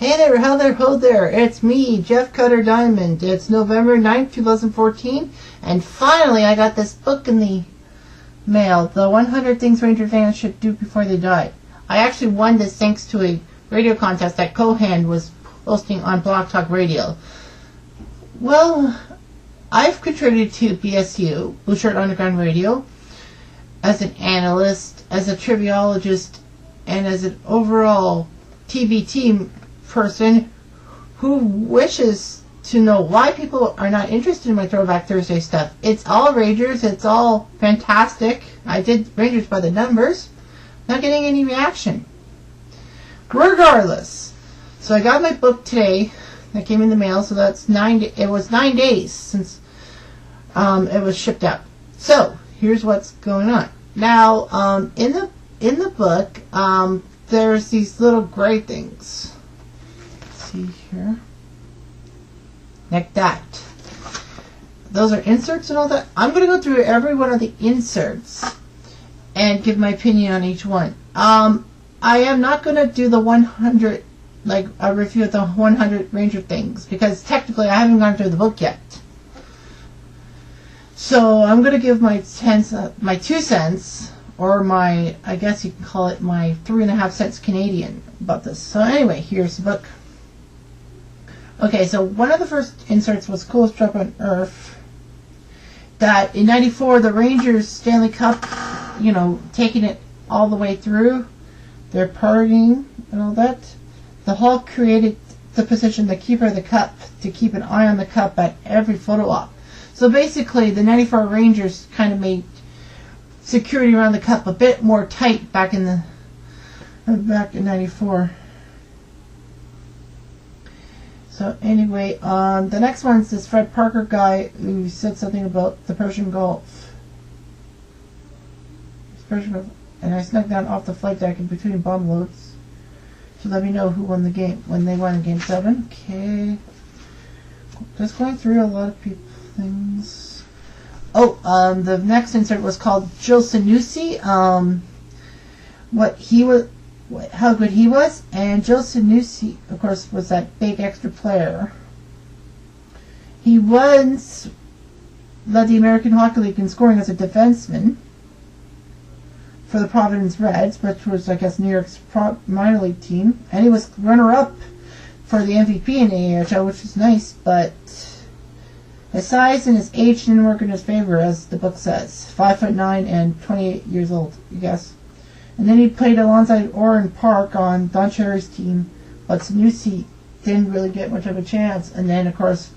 Hey there, how there, ho there, it's me, Jeff Cutter Diamond. It's November 9th, 2014, and finally I got this book in the mail, The 100 Things Ranger Fans Should Do Before They Die. I actually won this thanks to a radio contest that Cohan was posting on Blog Talk Radio. Well, I've contributed to BSU, Blue Shirt Underground Radio, as an analyst, as a triviologist, and as an overall TBT person who wishes to know why people are not interested in my Throwback Thursday stuff. It's all Rangers, it's all fantastic. I did Rangers by the numbers. Not getting any reaction. Regardless, so I got my book today. That came in the mail, so that's it was 9 days since it was shipped out. So here's what's going on. Now, in the book, there's these little gray things. See here, like that. Those are inserts and all that. I'm going to go through every one of the inserts and give my opinion on each one. I am not going to do the 100, like a review of the 100 Ranger things, because technically I haven't gone through the book yet. So I'm going to give my 2 cents, or my, I guess you can call it my 3.5 cents Canadian about this. So anyway, here's the book. Okay, so one of the first inserts was Coolest Trip on Earth. That in '94, the Rangers Stanley Cup, you know, taking it all the way through, they're partying and all that. The Hulk created the position, the keeper of the cup, to keep an eye on the cup at every photo op. So basically, the '94 Rangers kind of made security around the cup a bit more tight back in '94. So anyway, the next one's this Fred Parker guy who said something about the Persian Gulf. And I snuck down off the flight deck in between bomb loads to let me know who won the game, when they won in Game 7. Okay. Just going through a lot of people things. Oh, the next insert was called Jill Sanusi. How good he was, and Joe Sanusi, of course, was that big extra player. He once led the American Hockey League in scoring as a defenseman for the Providence Reds, which was, I guess, New York's minor league team, and he was runner-up for the MVP in the AHL, which is nice, but his size and his age didn't work in his favor, as the book says. 5'9" and 28 years old, I guess. And then he played alongside Oren Park on Don Cherry's team, but Sanusi didn't really get much of a chance. And then, of course,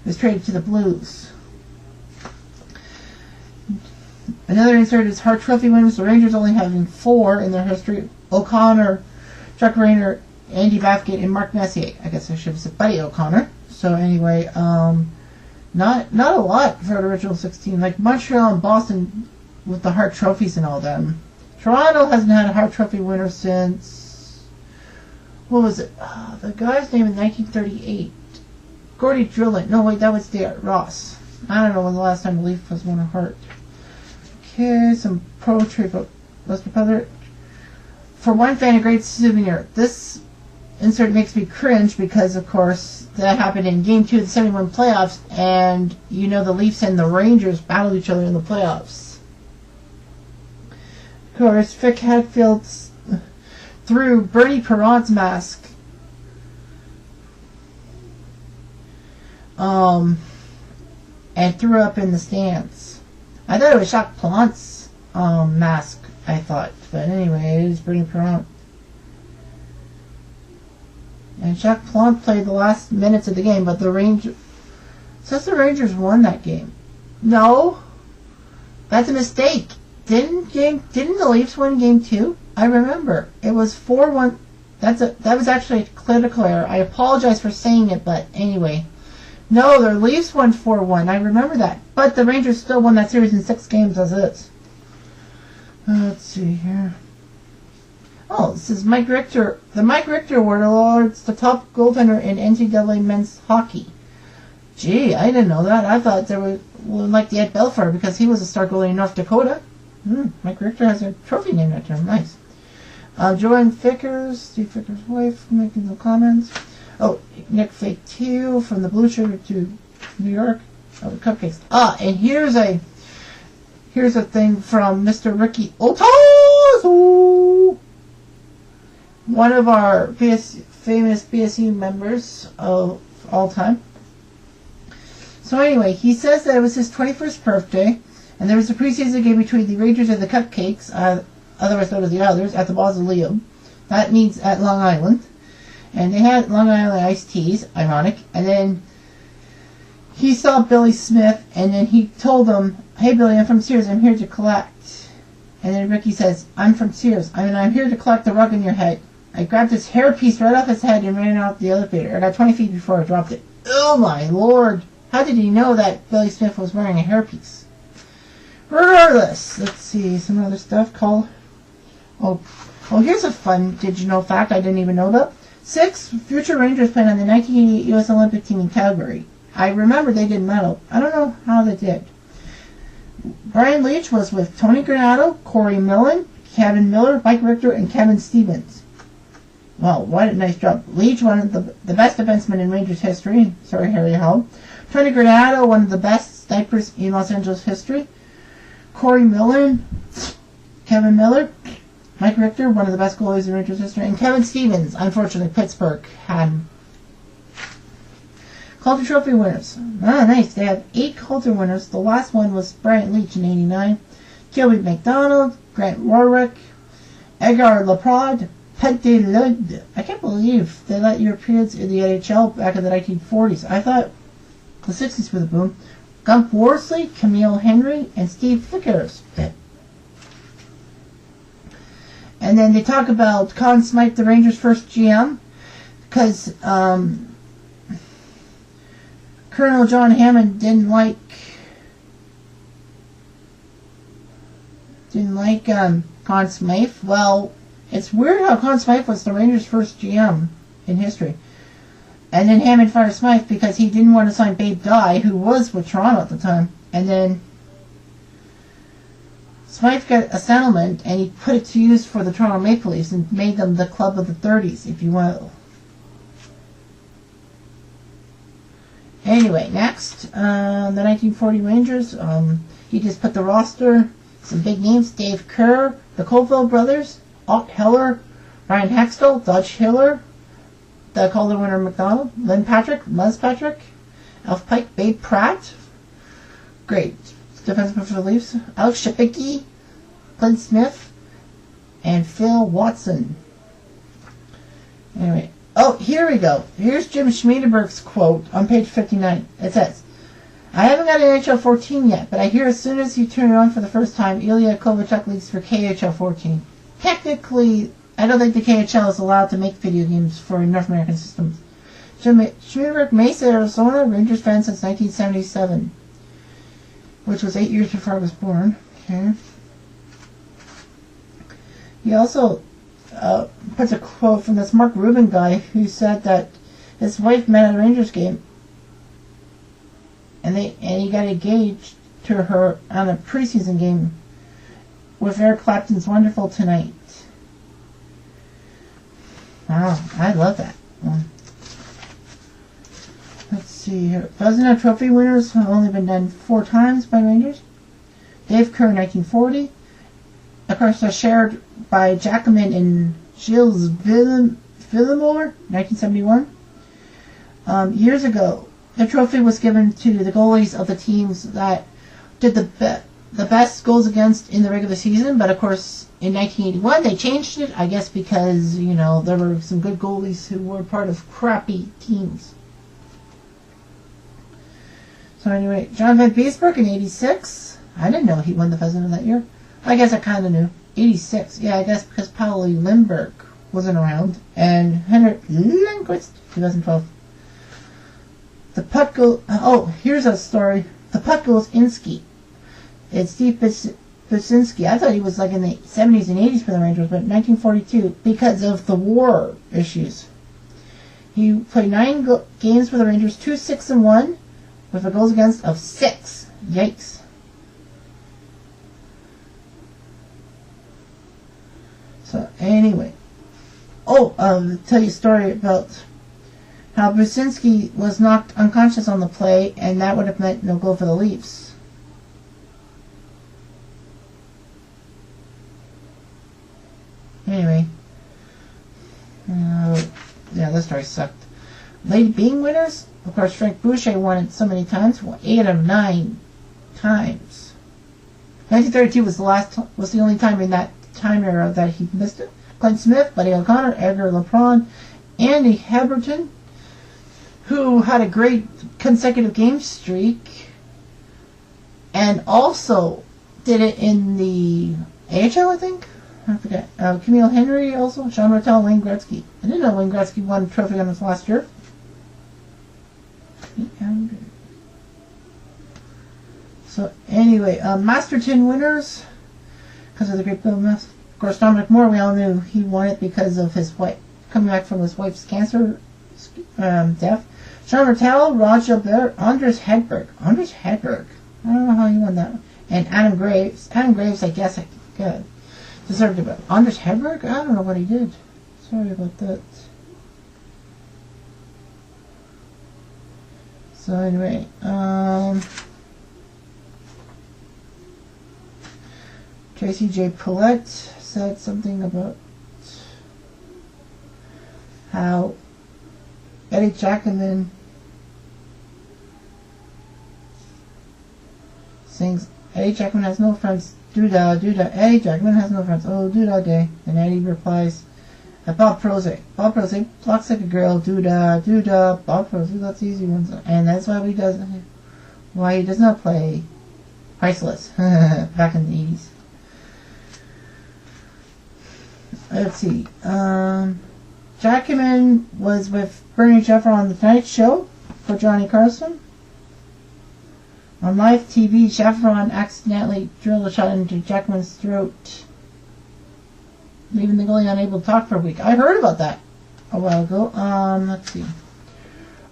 he was traded to the Blues. Another insert is Hart Trophy winners. The Rangers only having 4 in their history: O'Connor, Chuck Rayner, Andy Bathgate, and Mark Messier. I guess I should have said Buddy O'Connor. So anyway, not a lot for the original 16. Like Montreal and Boston with the Hart Trophies and all them. Toronto hasn't had a Hart Trophy winner since, what was it? The guy's name in 1938. Gordy Drillin. No, wait, that was Ross. I don't know when the last time a Leaf was won a Hart. Okay, some pro tribute. Let's report. For one fan, a great souvenir. This insert makes me cringe because, of course, that happened in Game 2 of the 71 playoffs, and you know the Leafs and the Rangers battled each other in the playoffs. Of course, Vic Hadfield threw Bernie Perrant's mask and threw up in the stands. I thought it was Jacques Plant's mask, I thought. But anyway, it is Bernie Perrant. And Jacques Plant played the last minutes of the game, but the Rangers... says the Rangers won that game. No. That's a mistake. Didn't the Leafs win Game 2? I remember. It was 4-1. That was actually a critical error. I apologize for saying it, but anyway. No, the Leafs won 4-1. I remember that. But the Rangers still won that series in 6 games as is. Let's see here. Oh, this is Mike Richter. The Mike Richter Award awards the top goaltender in NCAA men's hockey. Gee, I didn't know that. I thought there was like the Ed Belfour because he was a star goalie in North Dakota. Mike Richter has a trophy named after him. Nice. Joanne Vickers, Steve Vickers' wife, making some comments. Oh, Nick Fake 2 from the Blue Sugar to New York. Oh, the cupcakes. Ah, and here's a thing from Mr. Ricky Otazu, one of our famous BSU members of all time. So anyway, he says that it was his 21st birthday, and there was a preseason game between the Rangers and the Cupcakes, otherwise known as the Others, at the Mausoleum. That means at Long Island. And they had Long Island iced teas, ironic. And then he saw Billy Smith, and then he told him, "Hey Billy, I'm from Sears, I'm here to collect." And then Ricky says, "I'm from Sears, I'm here to collect the rug on your head." I grabbed his hairpiece right off his head and ran out the elevator. I got 20 feet before I dropped it. Oh my lord! How did he know that Billy Smith was wearing a hairpiece? Regardless, let's see, some other stuff called... Oh, here's a fun did you know fact I didn't even know about. 6 future Rangers played on the 1988 U.S. Olympic team in Calgary. I remember they didn't medal. I don't know how they did. Brian Leach was with Tony Granato, Corey Millen, Kevin Miller, Mike Richter, and Kevin Stevens. Well, what a nice job. Leach, one of the best defensemen in Rangers history. Sorry, Harry Howell. Tony Granato, one of the best snipers in Los Angeles history. Corey Millen, Kevin Miller, Mike Richter, one of the best goalies in Rangers history, and Kevin Stevens, unfortunately, Pittsburgh had him. Calder Trophy winners. Ah, nice. They have 8 Calder winners. The last one was Brian Leach in '89. Gilby McDonald, Grant Warwick, Edgar Laprade, Pente Lud. I can't believe they let Europeans in the NHL back in the 1940s. I thought the 60s were the boom. Gump Worsley, Camille Henry, and Steve Flickers. And then they talk about Conn Smythe, the Rangers' first GM, because Colonel John Hammond didn't like Conn Smythe. Well, it's weird how Conn Smythe was the Rangers' first GM in history. And then Hammond fired Smythe because he didn't want to sign Babe Dye, who was with Toronto at the time. And then Smythe got a settlement, and he put it to use for the Toronto Maple Leafs and made them the club of the 30s, if you will. Anyway, next, the 1940 Rangers. He just put the roster, some big names: Dave Kerr, the Colville brothers, Ott Heller, Ryan Hextall, Dutch Hiller, the Calder winner McDonald, Lynn Patrick, Les Patrick, Alf Pike, Babe Pratt. Great. Defenseman for the Leafs. Alex Shapicki, Clint Smith, and Phil Watson. Anyway. Oh, here we go. Here's Jim Schmiedenberg's quote on page 59. It says, "I haven't got an NHL 14 yet, but I hear as soon as you turn it on for the first time, Ilya Kovalchuk leads for KHL 14. Technically, I don't think the KHL is allowed to make video games for North American systems. Schmiedenberg, Mesa, Arizona, Rangers fan since 1977. Which was 8 years before I was born." Okay. He also puts a quote from this Mark Rubin guy who said that his wife met at a Rangers game, and he got engaged to her on a preseason game with Eric Clapton's "Wonderful Tonight." Wow, I love that. Let's see here. Vezina Trophy winners have only been done 4 times by Rangers. Dave Kerr, 1940. Of course, they're shared by Jacquemin and Gilles Villemore, 1971. Years ago, the trophy was given to the goalies of the teams that did the best goals against in the regular season, but of course, in 1981, they changed it, I guess because, there were some good goalies who were part of crappy teams. So anyway, John Van Beesbroek in 86. I didn't know he won the Vezina that year. I guess I kind of knew. 86. Yeah, I guess because Pauli Lindbergh wasn't around. And Henrik Lundqvist, 2012. The puck goes... Oh, here's a story. The puck goes Insky. It's Steve Buczynski. I thought he was like in the 70s and 80s for the Rangers, but 1942 because of the war issues. He played 9 games for the Rangers, 2-6-1, with a goals against of 6. Yikes. So, anyway. Oh, tell you a story about how Brzezinski was knocked unconscious on the play, and that would have meant no goal for the Leafs. Anyway. Yeah, this story sucked. Lady Byng winners? Of course, Frank Boucher won it so many times. Well, 8 out of 9 times. 1932 was the only time in that time era that he missed it. Clint Smith, Buddy O'Connor, Edgar LePron, Andy Heberton, who had a great consecutive game streak, and also did it in the AHL, I think. I forget. Camille Henry also, Sean Rattel, Wayne Gretzky. I didn't know Wayne Gretzky won a trophy on this last year. 800. So anyway, Masterton winners because of the great Bill Mess. Of course, Dominic Moore, we all knew he won it because of his wife coming back from his wife's cancer death. Sean Rattel, Roger Bear, Anders Hedberg. Anders Hedberg. I don't know how he won that one. And Adam Graves. Adam Graves, I guess, deserved it. But Anders Hedberg? I don't know what he did. Sorry about that. So anyway, Tracy J. Paulette said something about how Eddie Jackman sings, Eddie Jackman has no friends, doo-dah, doo-dah, Eddie Jackman has no friends, oh, doo-dah day. And Eddie replies, Bob Proze blocks like a girl, doo-dah, doo-dah, Bob Proze, that's easy ones. And that's why he does not play Priceless back in the 80s. Let's see. Jackman was with Bernie Jefffer on The Tonight Show for Johnny Carson. On live TV, Jeffron accidentally drilled a shot into Jackman's throat, leaving the goalie unable to talk for a week. I heard about that a while ago. Let's see.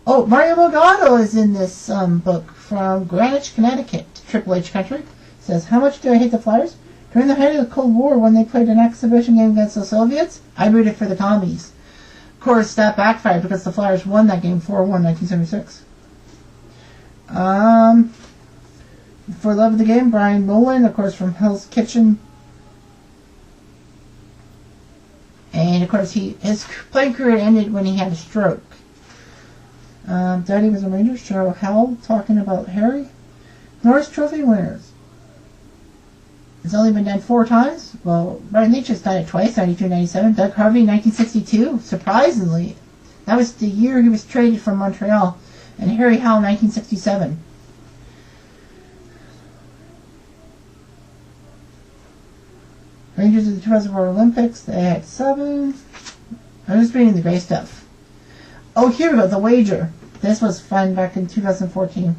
Oh, Mario Delgado is in this book from Greenwich, Connecticut, Triple H country. Says, how much do I hate the Flyers? During the height of the Cold War, when they played an exhibition game against the Soviets, I rooted for the commies. Of course, that backfired because the Flyers won that game 4-1, 1976. For love of the game, Brian Nolan, of course, from Hell's Kitchen. And, of course, his playing career ended when he had a stroke. Daddy was a Ranger. Cheryl Howell talking about Harry. Norris Trophy winners. It's only been done 4 times. Well, Brian Leetch's done it twice, 92-97. Doug Harvey, 1962. Surprisingly, that was the year he was traded from Montreal. And Harry Howell, 1967. Rangers of the 2004 Olympics, they had 7. I'm just reading the great stuff. Oh, here we go, the wager. This was fun back in 2014.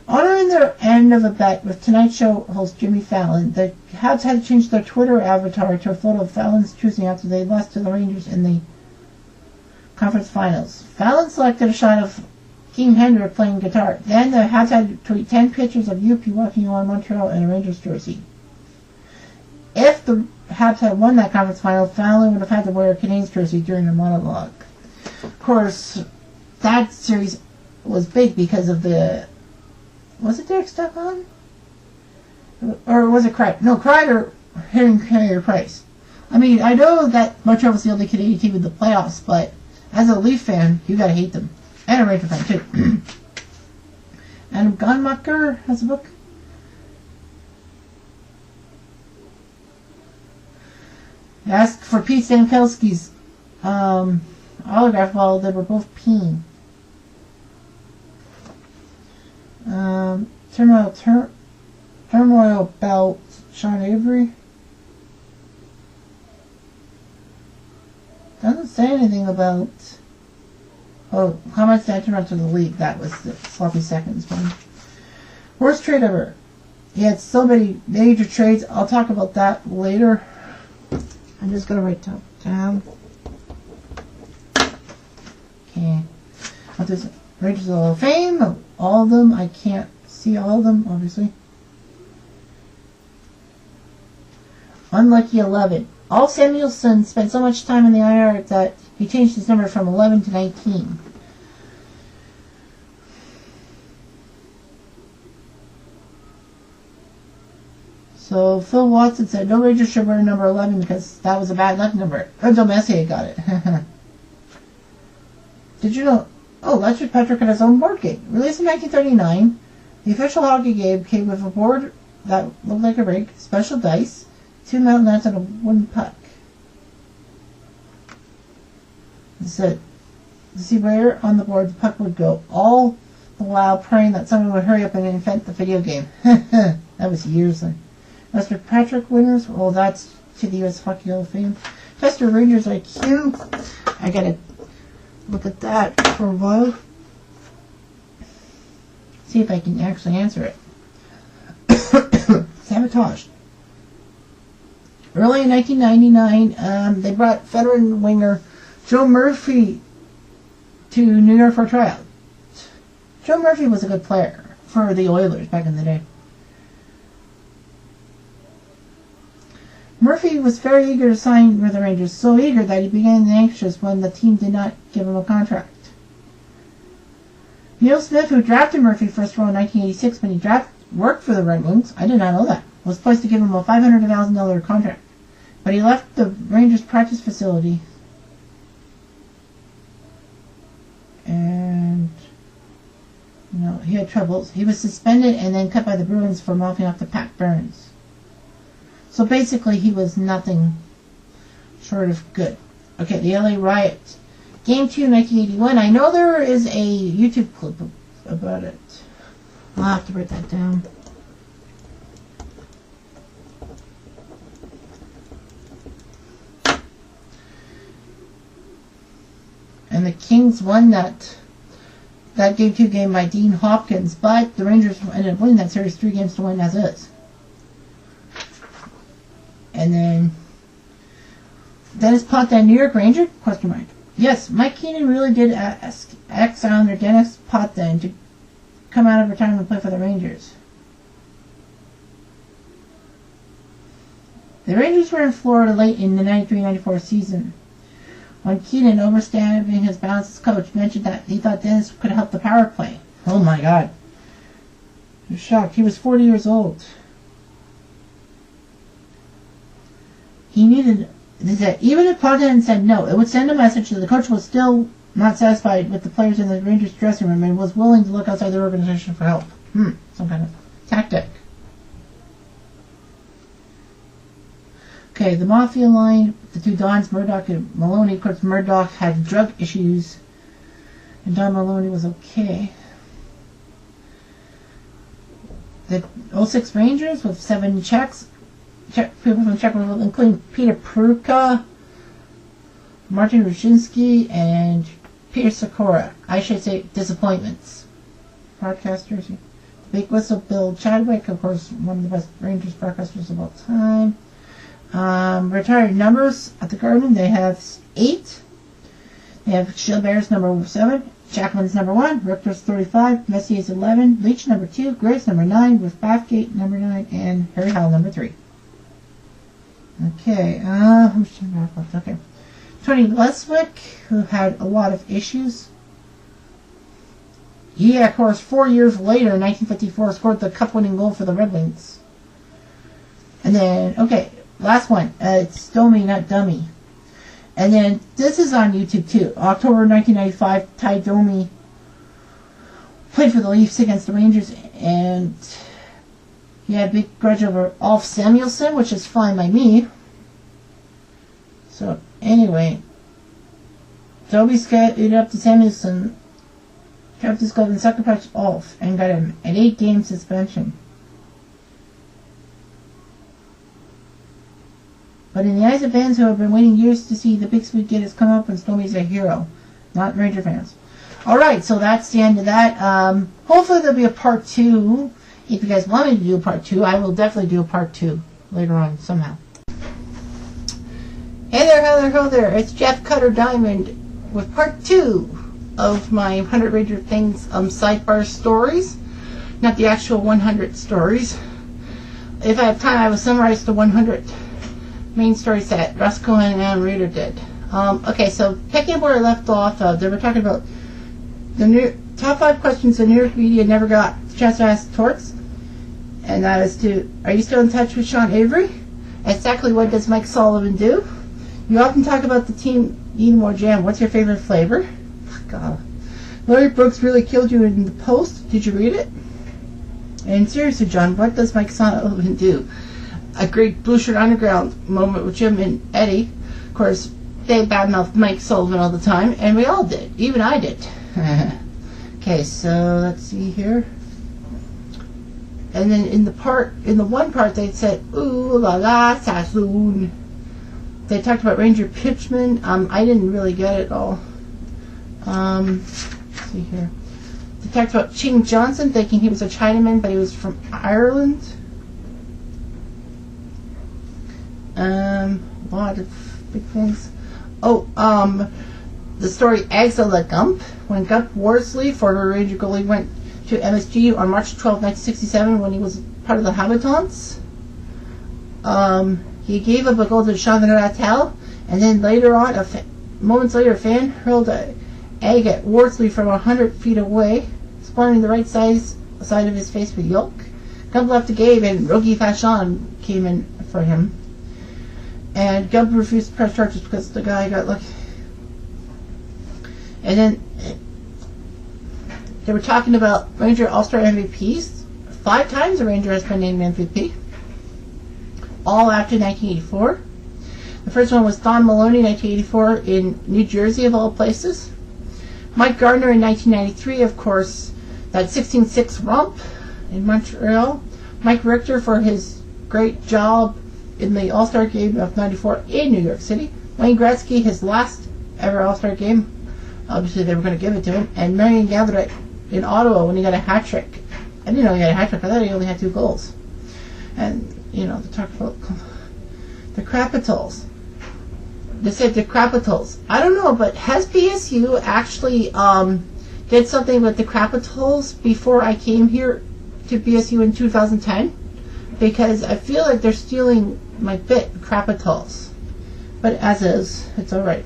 Honoring their end of a bet with Tonight Show host Jimmy Fallon, the Habs had to change their Twitter avatar to a photo of Fallon's choosing after they lost to the Rangers in the conference finals. Fallon selected a shot of King Hendrick playing guitar. Then the Habs had to tweet 10 pictures of UP walking on Montreal in a Rangers jersey. If the Habs had won that conference final, Fallon would have had to wear a Canadiens jersey during the monologue. Of course, that series was big because of the... Was it Derek Stepan? Or was it Kreider? No, Kreider hitting Carey Price. I mean, I know that Montreal was the only Canadian team in the playoffs, but as a Leaf fan, you gotta hate them. And a Ranger fan, too. Adam Gunmacher has a book. Asked for Pete Stamkowski's autograph while they were both peeing. Turmoil about Sean Avery. Doesn't say anything about... Oh, comments that turned out to the league. That was the sloppy seconds one. Worst trade ever. He had so many major trades. I'll talk about that later. I'm just going to write down. Okay. I'll do Rangers Hall of Fame. All of them. I can't see all of them, obviously. Unlucky 11. All Samuelson spent so much time in the IR that he changed his number from 11 to 19. So Phil Watson said no Rangers should wear number 11 because that was a bad luck number. Until Messier got it. Did you know? Oh, Lester Patrick had his own board game. Released in 1939, the official hockey game came with a board that looked like a rink, special dice, 2 metal nets, and a wooden puck. It said, to see where on the board the puck would go, all the while praying that someone would hurry up and invent the video game. That was years ago. Lester Patrick winners, well, that's to the U.S. Hockey Hall of Fame. Tester Rangers IQ. I gotta look at that for a while. See if I can actually answer it. Sabotage. Early in 1999, they brought veteran winger Joe Murphy to New York for a tryout. Joe Murphy was a good player for the Oilers back in the day. Murphy was very eager to sign with the Rangers, so eager that he began anxious when the team did not give him a contract. Neil Smith, who drafted Murphy first round in 1986 when he worked for the Red Wings, I did not know that, was supposed to give him a $500,000 contract. But he left the Rangers practice facility and he had troubles. He was suspended and then cut by the Bruins for mouthing off to Pat Burns. So basically he was nothing short of good. Okay, the LA Riot. Game 2, 1981. I know there is a YouTube clip about it. I'll have to write that down. And the Kings won that Game 2 game by Dean Hopkins, but the Rangers ended up winning that series 3-1 as is. And then Dennis Potvin, New York Ranger? ? Yes, Mike Keenan really did ask ex-Islander Dennis Potvin to come out of retirement and play for the Rangers. The Rangers were in Florida late in the 93-94 season when Keenan, overstepping his bounds as coach, mentioned that he thought Dennis could help the power play. Oh my God. I was shocked. He was 40 years old. He needed... Even if Potvin said no, it would send a message that the coach was still not satisfied with the players in the Rangers dressing room and was willing to look outside their organization for help. Some kind of tactic. Okay, the Mafia line, the two Dons, Murdoch and Maloney. Of course, Murdoch had drug issues, and Don Maloney was okay. The 06 Rangers with 7 Czechs. People from Czech Republic, including Peter Pruka, Martin Rushinsky, and Peter Sikora. I should say disappointments. Broadcasters. Big Whistle Bill Chadwick, of course, one of the best Rangers broadcasters of all time. Retired numbers at the Garden, they have 8. They have Gilbert's number 7, Jackman's number 1, Richter's 35, Messier's 11, Leach number 2, Graves number 9, with Bathgate number 9, and Harry Howell number 3. Okay, okay. Tony Leswick, who had a lot of issues. He, of course, 4 years later, in 1954, scored the cup-winning goal for the Red Wings. And then, okay, last one. It's Domi, not Dummy. And then, this is on YouTube, too. October 1995, Ty Domi played for the Leafs against the Rangers, and he had a big grudge over Alf Samuelson, which is fine by me. So, anyway, Domi skated up to Samuelson, kept his glove and sucker punched Alf, and got him an 8-game suspension. But in the eyes of fans who have been waiting years to see the big sweet kid has come up, and Domi's a hero, not Ranger fans. Alright, so that's the end of that. Hopefully there'll be a part 2. If you guys want me to do a part 2, I will definitely do a part 2 later on, somehow. Hey there, hello there. It's Jeff Cutter Diamond with part 2 of my 100 Ranger Things sidebar stories. Not the actual 100 stories. If I have time, I will summarize the 100 main stories that Russ Cohen and Alan Reeder did. Okay, so picking up where I left off, they were talking about the top 5 questions the New York media never got the chance to ask Torts. And that is to, are you still in touch with Sean Avery? Exactly what does Mike Sullivan do? You often talk about the team eating more jam. What's your favorite flavor? God. Larry Brooks really killed you in the Post. Did you read it? And seriously, John, what does Mike Sullivan do? A great Blue Shirt Underground moment with Jim and Eddie. Of course, they badmouthed Mike Sullivan all the time, and we all did. Even I did. Okay, so let's see here. And then in the one part they said, ooh la la, Sassoon. They talked about Ranger Pitchman. I didn't really get it all. Let's see here. They talked about Ching Johnson, thinking he was a Chinaman, but he was from Ireland. A lot of big things. Oh, the story Axel Gump. When Gump Worsley, former Ranger goalie, went to MSG on March 12, 1967, when he was part of the Habitants. He gave up a goal to Sean Rattel, and then later on, moments later, a fan hurled an egg at Worsley from 100 feet away, spawning the right side of his face with yolk. Gump left the game, and Rogi Fashon came in for him. And Gump refused to press charges because the guy got lucky. And then they were talking about Ranger All-Star MVPs. 5 times a Ranger has been named MVP. All after 1984. The first one was Don Maloney, 1984, in New Jersey, of all places. Mike Gardner in 1993, of course, that 16-6 romp in Montreal. Mike Richter for his great job in the All-Star game of 94 in New York City. Wayne Gretzky, his last ever All-Star game. Obviously, they were going to give it to him. And Marion Gaborik in Ottawa when he got a hat trick. I didn't know he got a hat trick. I thought he only had 2 goals. And, you know, they talked about the Capitals. They said the Capitals. I don't know, but has BSU actually did something with the Capitals before I came here to BSU in 2010? Because I feel like they're stealing my bit, Capitals. But as is, it's alright.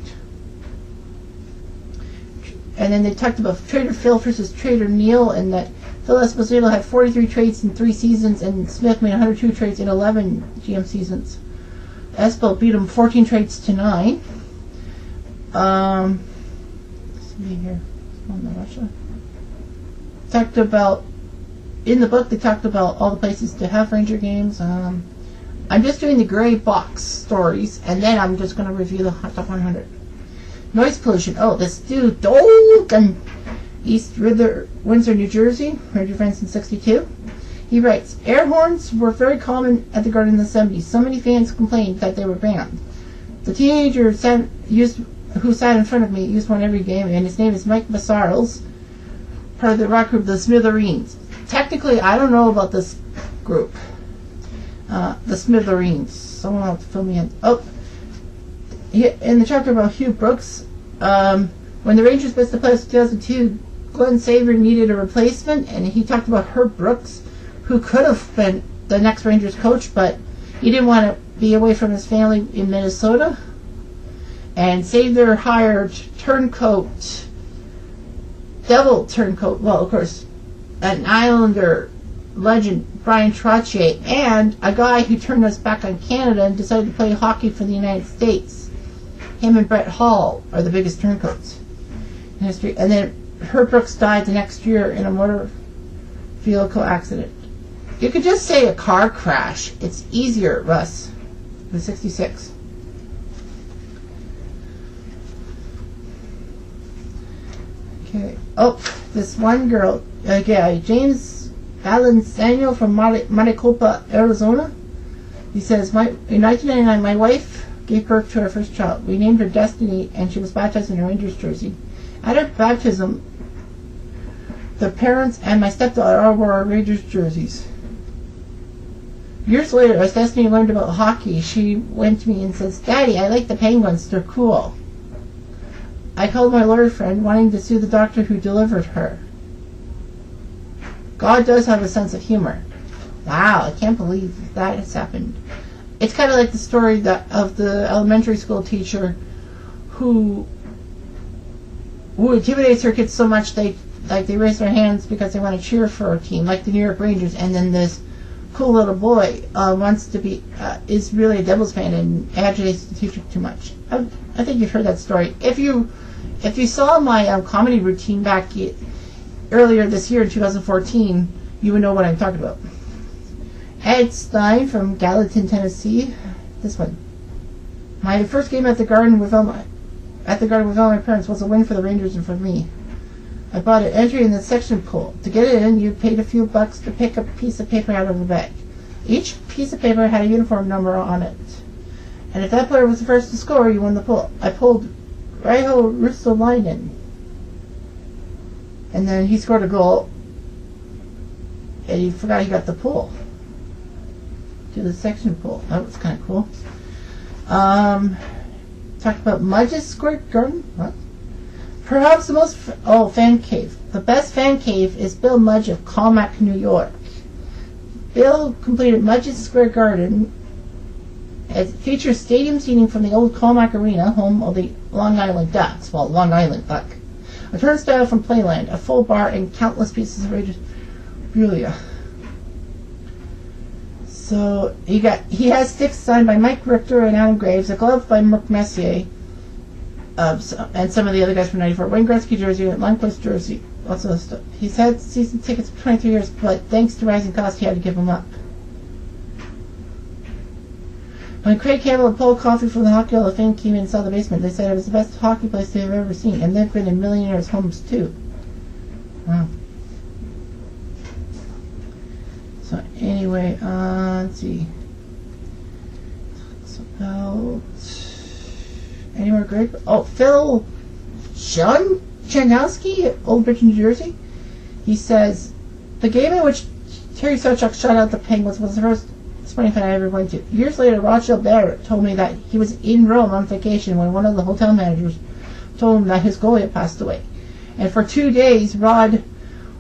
And then they talked about Trader Phil versus Trader Neil, and that Phil Esposito had 43 trades in 3 seasons, and Smith made 102 trades in 11 GM seasons. Espo beat him 14 trades to 9. Let's see here. On the Russia. Talked about, in the book, they talked about all the places to have Ranger games. I'm just doing the gray box stories, and then I'm just going to review the top 100. Noise pollution. Oh, this dude, Dolgan, East Windsor, New Jersey, Ranger fans in 62. He writes, air horns were very common at the Garden in the 70s. So many fans complained that they were banned. The teenager who sat in front of me used one every game, and his name is Mike Massarles, part of the rock group The Smithereens. Technically, I don't know about this group. The Smithereens. Someone will have to fill me in. Oh, in the chapter about Hugh Brooks, when the Rangers missed the playoffs in 2002, Glenn Saver needed a replacement, and he talked about Herb Brooks, who could have been the next Rangers coach, but he didn't want to be away from his family in Minnesota. And Saver hired devil turncoat, well, of course, an Islander legend, Brian Trottier, and a guy who turned us back on Canada and decided to play hockey for the United States. Him and Brett Hall are the biggest turncoats in history. And then Herb Brooks died the next year in a motor vehicle accident. You could just say a car crash. It's easier, Russ. The 66. Okay. Oh, this one girl. James Valensanuel from Maricopa, Arizona. He says, in 1999, my wife gave birth to her first child. We named her Destiny, and she was baptized in a Rangers jersey. At her baptism, the parents and my stepdaughter all wore our Rangers jerseys. Years later, as Destiny learned about hockey, she went to me and says, Daddy, I like the Penguins. They're cool. I called my lawyer friend, wanting to sue the doctor who delivered her. God does have a sense of humor. Wow, I can't believe that has happened. It's kind of like the story of the elementary school teacher who intimidates her kids so much they raise their hands because they want to cheer for a team, like the New York Rangers, and then this cool little boy wants to be is really a Devils fan and agitates the teacher too much. I think you've heard that story. If you saw my comedy routine back earlier this year in 2014, you would know what I'm talking about. Ed Stein from Gallatin, Tennessee. This one. My first game at the Garden with all my parents was a win for the Rangers and for me. I bought an entry in the section pool. To get it in, you paid a few bucks to pick a piece of paper out of the bag. Each piece of paper had a uniform number on it. And if that player was the first to score, you won the pool. I pulled Reiho Russolainen. And then he scored a goal. And he forgot he got the pool. To the section pool. That was kind of cool. Talked about Mudge's Square Garden. What? Perhaps the most... fan cave. The best fan cave is Bill Mudge of Commack, New York. Bill completed Mudge's Square Garden. It features stadium seating from the old Commack Arena, home of the Long Island Ducks. Well, Long Island Duck. A turnstile from Playland, a full bar, and countless pieces of memorabilia. So he has sticks signed by Mike Richter and Adam Graves, a glove by Mark Messier, and some of the other guys from '94. Wayne Gretzky jersey, Lundqvist jersey, lots of stuff. He's had season tickets for 23 years, but thanks to rising costs, he had to give them up. When Craig Campbell and Paul Coffey from the Hockey Hall of Fame came in and saw the basement, they said it was the best hockey place they've ever seen, and they've been in millionaires' homes too. Wow. So anyway, let's see. Talks about any more great? Oh, Phil Chanowski, Old Bridge, New Jersey. He says the game in which Terry Sawchuk shut out the Penguins was the first sporting event I ever went to. Years later, Rochelle Barrett told me that he was in Rome on vacation when one of the hotel managers told him that his goalie had passed away. And for 2 days, Rod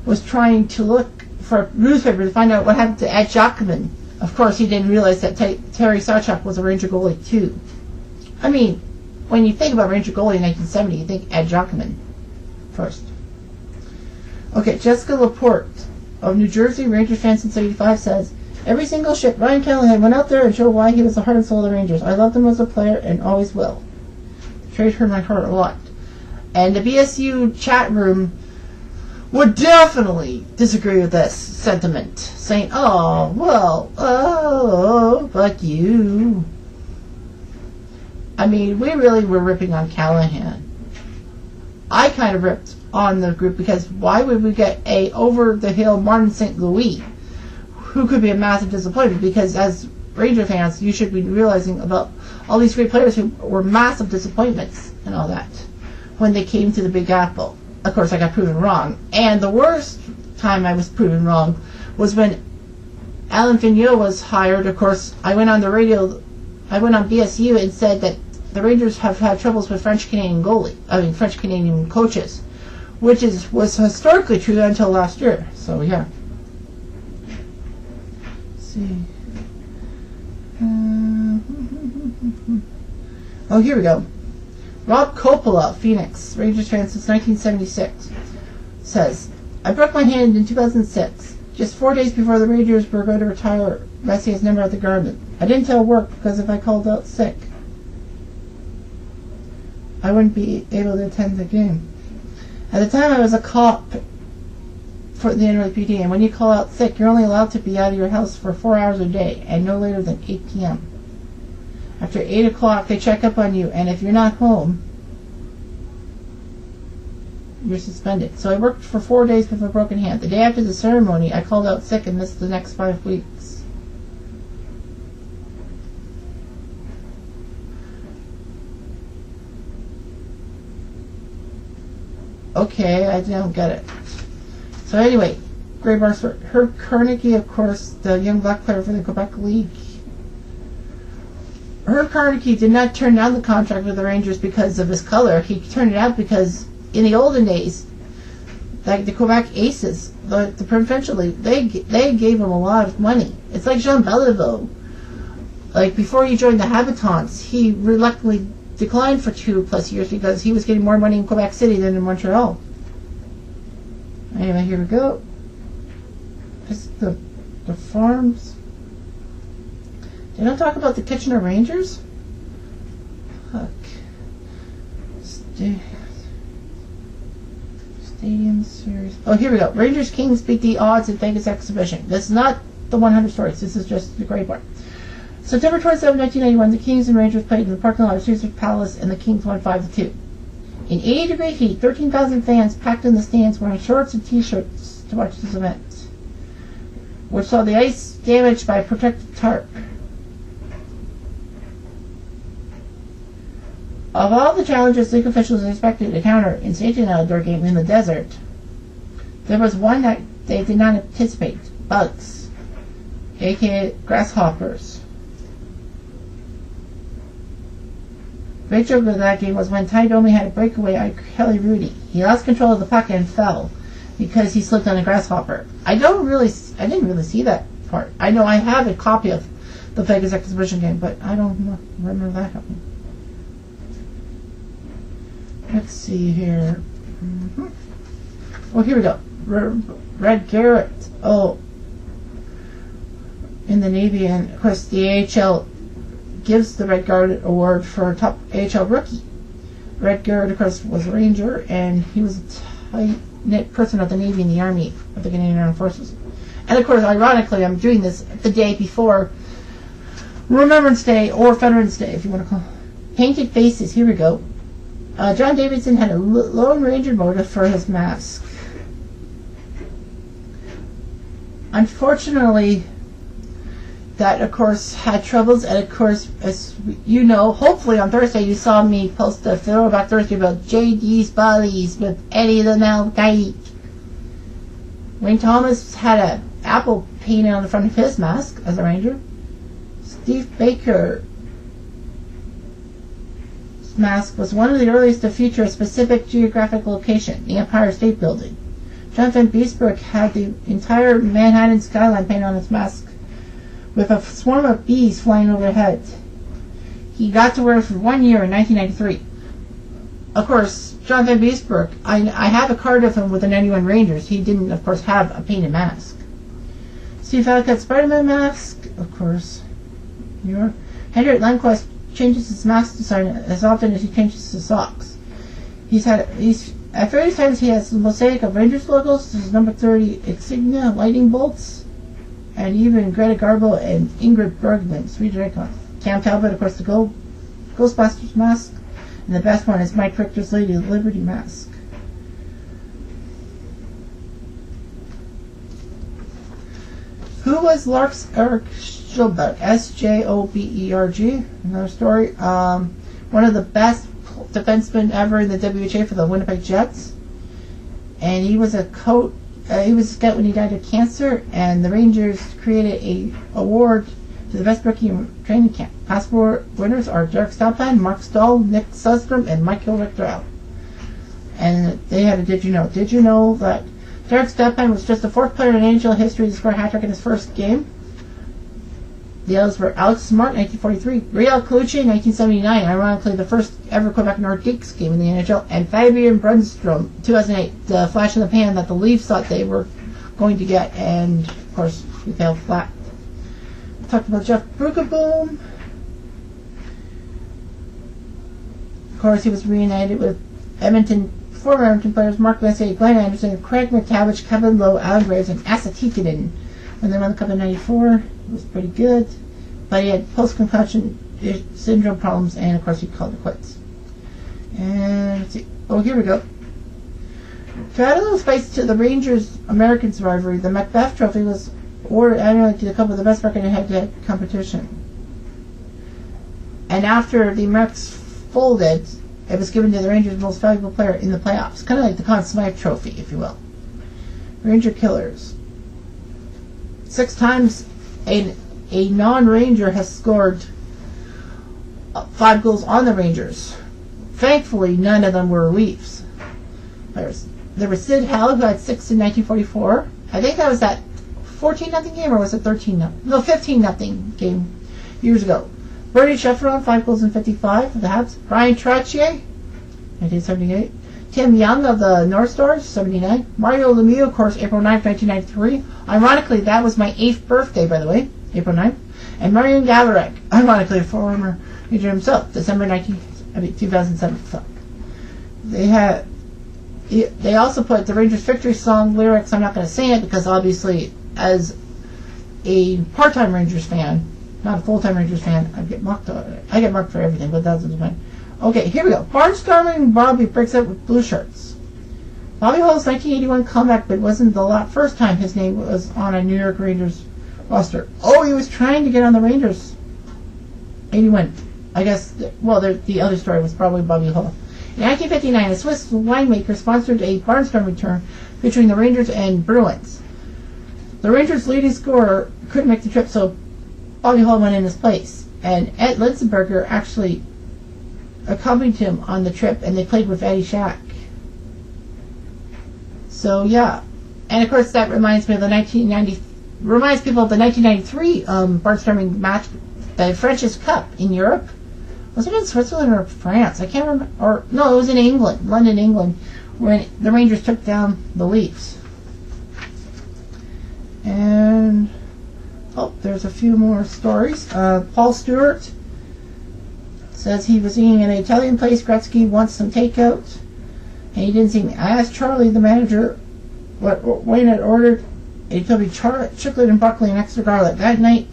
was trying to look for a newspaper to find out what happened to Ed Jockman. Of course, he didn't realize that Terry Sawchuk was a Ranger goalie, too. I mean, when you think about Ranger goalie in 1970, you think Ed Jockman first. Okay, Jessica Laporte of New Jersey, Ranger fan since '85, says, every single shift, Ryan Callahan went out there and showed why he was the heart and soul of the Rangers. I loved him as a player and always will. The trade hurt my heart a lot. And the BSU chat room would definitely disagree with this sentiment, saying, oh, well, but you. I mean, we really were ripping on Callahan. I kind of ripped on the group because why would we get a over-the-hill Martin St. Louis, who could be a massive disappointment? Because as Ranger fans, you should be realizing about all these great players who were massive disappointments and all that when they came to the Big Apple. Of course, I got proven wrong. And the worst time I was proven wrong was when Alan Vigneault was hired. Of course, I went on the radio, I went on BSU and said that the Rangers have had troubles with French-Canadian French-Canadian coaches, which was historically true until last year. So, yeah. Let's see. Oh, here we go. Rob Coppola, Phoenix, Rangers fan since 1976, says, I broke my hand in 2006, just 4 days before the Rangers were going to retire Messier's number at the Garden. I didn't tell work because if I called out sick, I wouldn't be able to attend the game. At the time, I was a cop for the NYPD, and when you call out sick, you're only allowed to be out of your house for 4 hours a day, and no later than 8 p.m. After 8 o'clock, they check up on you, and if you're not home, you're suspended. So I worked for 4 days with a broken hand. The day after the ceremony, I called out sick and missed the next 5 weeks. Okay, I don't get it. So anyway, Grey Bar Herb Carnegie, of course, the young black player for the Quebec League. Herb Carnegie did not turn down the contract with the Rangers because of his color. He turned it out because in the olden days, like the Quebec Aces, the provincial league, they gave him a lot of money. It's like Jean Beliveau. Like before he joined the Habitants, he reluctantly declined for 2+ years because he was getting more money in Quebec City than in Montreal. Anyway, here we go. This is the farms. They don't talk about the Kitchener Rangers? Fuck. Stadium series. Oh, here we go. Rangers Kings beat the odds at Vegas exhibition. This is not the 100 stories. This is just the great part. September 27, 1991, the Kings and Rangers played in the parking lot of Caesars Palace, and the Kings won 5-2. In 80-degree heat, 13,000 fans packed in the stands wearing shorts and T-shirts to watch this event, which saw the ice damaged by a protective tarp. Of all the challenges league officials expected to encounter in staging an outdoor game in the desert, there was one that they did not anticipate: bugs, aka grasshoppers. Great joke of that game was when Ty Domi had a breakaway on Kelly Rudy. He lost control of the puck and fell because he slipped on a grasshopper. I didn't really see that part. I know I have a copy of the Vegas exhibition game, but I don't remember that happening. Let's see here. Oh, here we go. Red Garrett. Oh, in the Navy, and of course the AHL gives the Red Garrett Award for top AHL rookie. Red Garrett, of course, was a Ranger, and he was a tight-knit person of the Navy and the Army of the Canadian Armed Forces. And of course, ironically, I'm doing this the day before Remembrance Day, or Veterans Day, if you want to call it. Painted faces. Here we go. John Davidson had a Lone Ranger motive for his mask. Unfortunately, that, of course, had troubles, and of course, as you know, hopefully on Thursday you saw me post a throwback Thursday about JD's Buddies with Eddie the Now Kite. Wayne Thomas had an apple painted on the front of his mask as a Ranger. Steve Baker's mask was one of the earliest to feature a specific geographic location, the Empire State Building. John Van Beesbrook had the entire Manhattan skyline painted on his mask, with a swarm of bees flying overhead. He got to wear it for 1 year in 1993. Of course, John Van Beesbrook, I have a card of him with the 91 Rangers. He didn't, of course, have a painted mask. Steve Falcott's Spider-Man mask, of course. Hendrik Lundqvist changes his mask design as often as he changes his socks. At various times he has a mosaic of Rangers logos, his number 30 insignia, lightning bolts, and even Greta Garbo and Ingrid Bergman, Swedish icon. Cam Talbot, of course, the Ghostbusters mask, and the best one is Mike Richter's Lady of Liberty mask. Who was Lars Erik Sjöberg? Sjoberg. Another story. One of the best defensemen ever in the WHA for the Winnipeg Jets, and he was a scout when he died of cancer, and the Rangers created a award to the best rookie in training camp. Past winners are Derek Stalpan, Mark Stahl, Nick Sudstrom, and Michael Richter. And they had a Did You Know? Did you know that Derek Stalpan was just the fourth player in NHL history to score a hat-trick in his first game? The others were Alex Smart, 1943, Real Colucci, 1979, ironically the first ever Quebec Nordiques game in the NHL, and Fabian Brunstrom, 2008, the flash in the pan that the Leafs thought they were going to get, and of course he fell flat. Talked about Jeff Brugaboom. Of course, he was reunited with former Edmonton players Mark Messier, Glenn Anderson, Craig McTavish, Kevin Lowe, Alan Graves, and Asa Tikkanen. When they won the Cup in '94, it was pretty good, but he had post-concussion syndrome problems, and of course he called it quits. And let's see. Oh, here we go. To add a little spice to the Rangers' Americans rivalry, the Macbeth Trophy was awarded annually to the couple of the best record in head-to-head competition. And after the Americans folded, it was given to the Rangers' most valuable player in the playoffs, kind of like the Conn Smythe Trophy, if you will. Ranger Killers. 6 times a non-Ranger has scored 5 goals on the Rangers. Thankfully, none of them were Leafs players. There was Sid Howell, who had 6 in 1944. I think that was that 14-0 game, or was it 13-0? No, 15-0 game years ago. Bernie Shefferon, 5 goals in 55 for the Habs. Brian Trottier, 1978. Tim Young of the North Stars, 79. Mario Lemieux, of course, April 9th, 1993. Ironically, that was my 8th birthday, by the way, April 9th. And Marion Galarek, ironically a former Ranger himself, December 2007. They also put the Rangers victory song lyrics. I'm not going to sing it because obviously, as a part-time Rangers fan, not a full-time Rangers fan, I get marked for everything, but that's fine. Okay, here we go. Barnstorming Bobby breaks out with blue shirts. Bobby Hull's 1981 comeback bid wasn't the first time his name was on a New York Rangers roster. Oh, he was trying to get on the Rangers. 81. I guess, well, the other story was probably Bobby Hull. In 1959, a Swiss winemaker sponsored a barnstorming tour featuring the Rangers and Bruins. The Rangers' leading scorer couldn't make the trip, so Bobby Hull went in his place. And Ed Linsenberger actually accompanied him on the trip, and they played with Eddie Shack. So yeah, and of course that reminds people of the 1993 barnstorming match, the French's Cup in Europe. Was it in Switzerland or France? I can't remember. Or no, it was in England, London, England, when the Rangers took down the Leafs. And there's a few more stories. Paul Stewart says he was eating in an Italian place. Gretzky wants some takeout, and he didn't see me. I asked Charlie, the manager, what Wayne had ordered. He told me chocolate and broccoli and extra garlic. That night,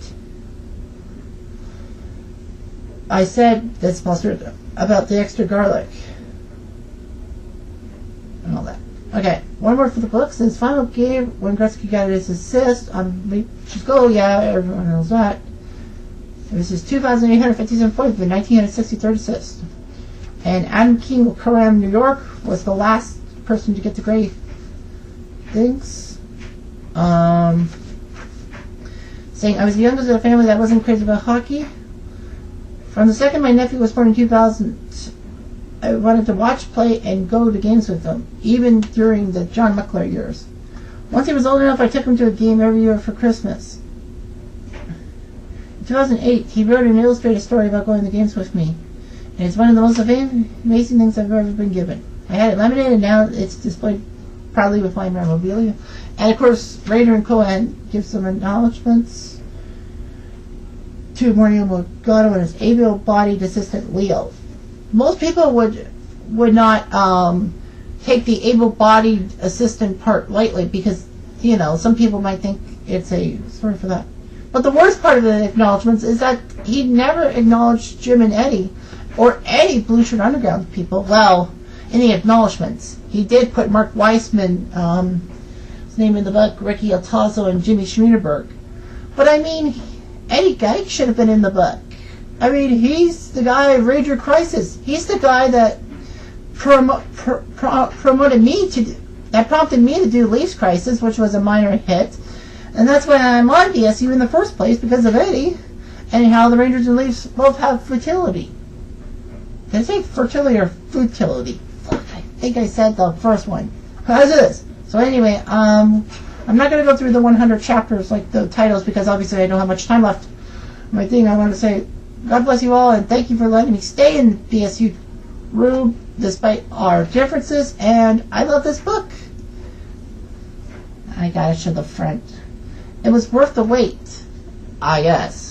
I said, that's Paul Stewart, about the extra garlic and all that. Okay, one more for the books. His final game when Gretzky got his assist on Chicago, yeah, everyone knows that. It was his 2,857 points, the 1963rd assist. And Adam King of Coram, New York, was the last person to get the gray things. Saying, I was the youngest of the family that wasn't crazy about hockey. From the second my nephew was born in 2000, I wanted to watch, play, and go to games with him, even during the John Muckler years. Once he was old enough, I took him to a game every year for Christmas. In 2008, he wrote an illustrated story about going to games with me, and it's one of the most amazing things I've ever been given. I had it laminated, and now it's displayed proudly with my memorabilia. And of course, Rader and Cohen gives some acknowledgments to Mauricio Morgado and his able-bodied assistant Leo. Most people would not take the able-bodied assistant part lightly because, you know, some people might think it's a, sorry for that. But the worst part of the acknowledgments is that he never acknowledged Jim and Eddie or any Blue Shirt Underground people. Well, in the acknowledgments, he did put Mark Weissman, his name in the book, Ricky Altazzo, and Jimmy Schmiedenberg. But I mean, Eddie Geik should have been in the book. I mean, he's the guy of Ranger Crisis. He's the guy that promoted me to that prompted me to do Leafs Crisis, which was a minor hit. And that's why I'm on BSU in the first place, because of Eddie, and how the Rangers and Leafs both have fertility. Did I say fertility or futility? Fuck, I think I said the first one. As it is. So anyway, I'm not going to go through the 100 chapters like the titles because obviously I don't have much time left. My thing, I want to say, God bless you all, and thank you for letting me stay in BSU room despite our differences, and I love this book. I gotta show the front. It was worth the wait. Ah, yes.